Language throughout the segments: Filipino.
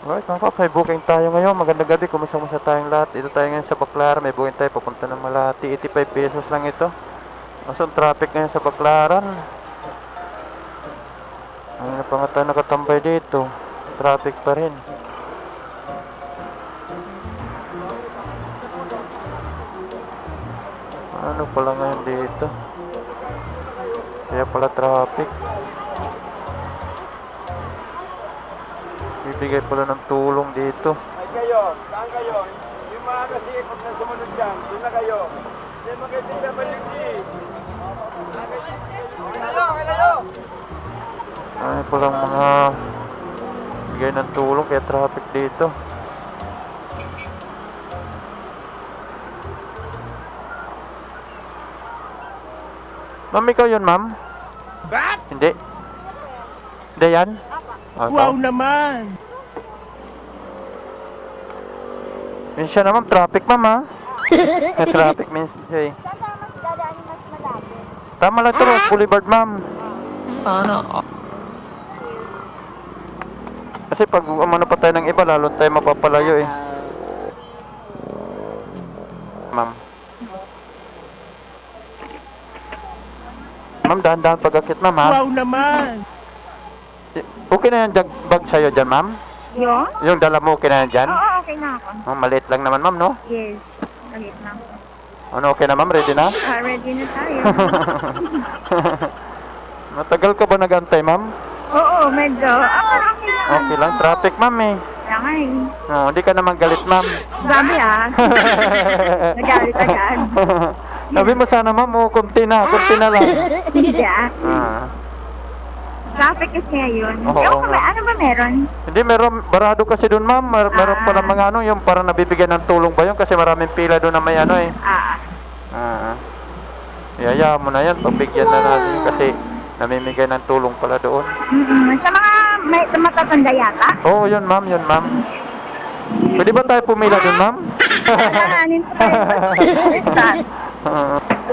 Alright mga paps, may booking tayo ngayon. Magandang gabi, kumusta tayong lahat. Dito tayo ngayon sa Baclaran, may booking tayo papunta ng Malati. 85 pesos lang ito. Masun traffic ngayon sa Baclaran. Ano pa nga tayo nakatambay dito, traffic pa rin. Ano pala ngayon dito, kaya pala traffic. Bibigay pala ng tulong dito. Ay kayo, saan kayo? Yung mga kasipag na sumunod dyan, doon na kayo. Hindi magkaitinda pa yung Ay palang mga bigay ng tulong kaya traffic dito. Ma'am, ikaw yun ma'am? What? Hindi? Hindi yan? Wow naman! Yun siya naman, traffic ma'am ha? May traffic means siya eh. Saan tayo mas dadaanin mas malapit? Tama lang ito, Rose Boulevard ma'am. Sana. Kasi pag umano pa tayo ng iba, lalo tayo mapapalayo eh. Ma'am. Ma'am, dahan-dahan pag-akit ma'am ha? Wow naman! Okay na yan bag sa'yo dyan ma'am? Yung? Yung dala mo okay na yan dyan? Oo, okay na ako. Oh, maliit lang naman ma'am no? Yes, galit na ako. Ano, okay na ma'am? Ready na? Ready na tayo. Matagal ka ba nag-antay ma'am? Oo, medyo. Okay lang. Okay lang, traffic ma'am eh. Langay. Oh, hindi ka naman galit ma'am. Grabe ah. Nagalit agad. Sabi mo sana ma'am, oh, kunti na lang. Hindi ah. Ah. Traffic kasi ngayon. Oo, Ewan ko ba, nga. ano ba meron? Hindi, meron, barado kasi doon ma'am. Meron pala mga ano, yung parang nabibigyan ng tulong ba yun? Kasi maraming pila doon na may ano eh. Ah. Yaya mo na yan, pagbigyan na natin yun kasi namimigay ng tulong pala doon. Sa mga may matatanda yata? Oo, yun ma'am, yun ma'am. Pwede ba tayo pumila doon ma'am? Alaanin ko tayo.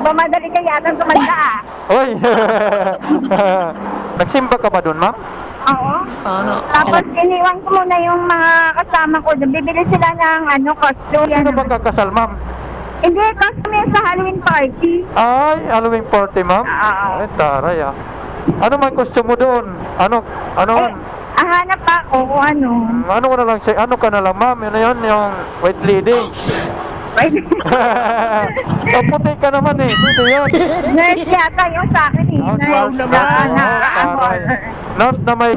Madali ka yata tumanda ah. Uy! Nagsimba ka ba doon ma'am? Oo. Sana. Tapos iniwan ko muna yung mga kasama ko doon. Bibili sila ng costume. Sino ba kakasal ma'am? Hindi, costume sa Halloween party. Ay, Halloween party ma'am? Oo. Ay, taray ah. Ano man costume mo doon? Ano man? Hanap ako kung ano. Ano ka na lang siya? Ano ka na lang ma'am? Yun na yun, yung white lady. Pwede. Puti ka naman eh. Pwede yun. Nurse yata yung sa akin eh. Wow Nurse naman. na Taray. Nurse na may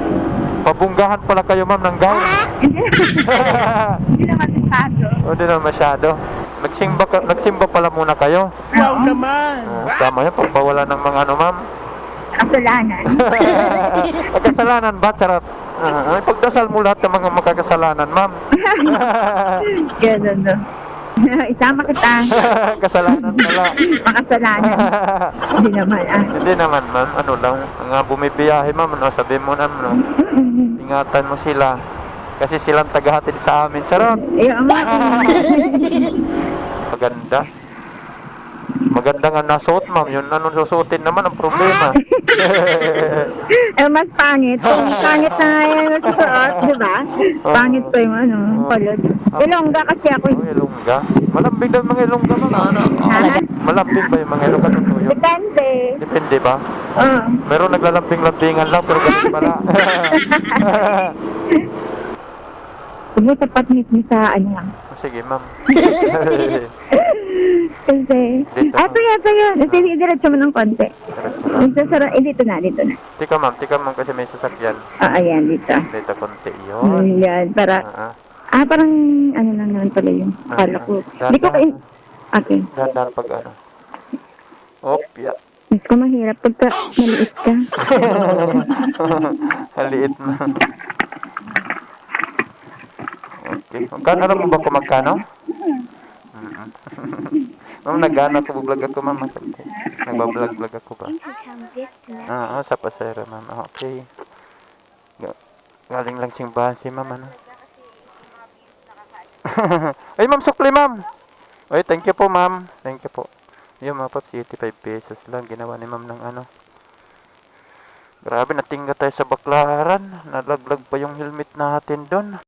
pabunggahan pala kayo ma'am ng gown. Hindi naman masyado. O, di na masyado. Nagsimba pala muna kayo. Wow naman! Tama yan, pagbawala ng mga ano ma'am. Kasalanan. Kasalanan ba? Charot. Ay, pagdasal mo lahat ng mga makakasalanan ma'am. Ganun no. Isama kita. Kasalanan pala. Makasalanan. Hindi naman ah. Hindi naman ma'am, ano lang, nga bumibiyahe ma'am, no? Sabi mo naman, no? Ingatan mo sila. Kasi silang tagahatid sa amin, charot. Ayun nga. Maganda. Maganda nga nasuot ma'am, yun ano susuotin naman ang problema. Mas pangit. Kung pangit na nga yung nasusuot, di ba? Pangit pa yung kulot. Ilongga kasi ako. Oh, ilongga. Malambing daw yung mga ilongga ma'am. Sana. Malambing ba yung mga ilongga totoo yun? Depende. Depende ba? Oo. Meron naglalambing-lambingan lang pero ganun pala. Huwag mo tapat mismo sa ano lang. Sige ma'am. Kasi, ito yun. Sige, diretso mo ng konti. Dito na. Tika ma'am kasi may sasakyan. Ayan, dito. Dito konti yun. Yan, para, parang, ano lang naman pala yung akala ko. Hindi ko kain, okay. Dahan-dahan pag ano. Opya. Mas ko mahirap pagka maliit ka. Haliit na. Okay. Alam mo ba kung magkano? Ma'am, nag-ano ako, vlog ako ma'am. Nagbablog ako ba? Sa pasera ma'am. Okay. Galing lang simbahan si ma'am, ano? Ay ma'am, sukli ma'am. Ay, thank you po ma'am. Thank you po. Yung mga paps, 85 pesos lang. Ginawa ni ma'am ng ano. Grabe, natingga tayo sa Baclaran. Nalaglag pa yung helmet natin doon.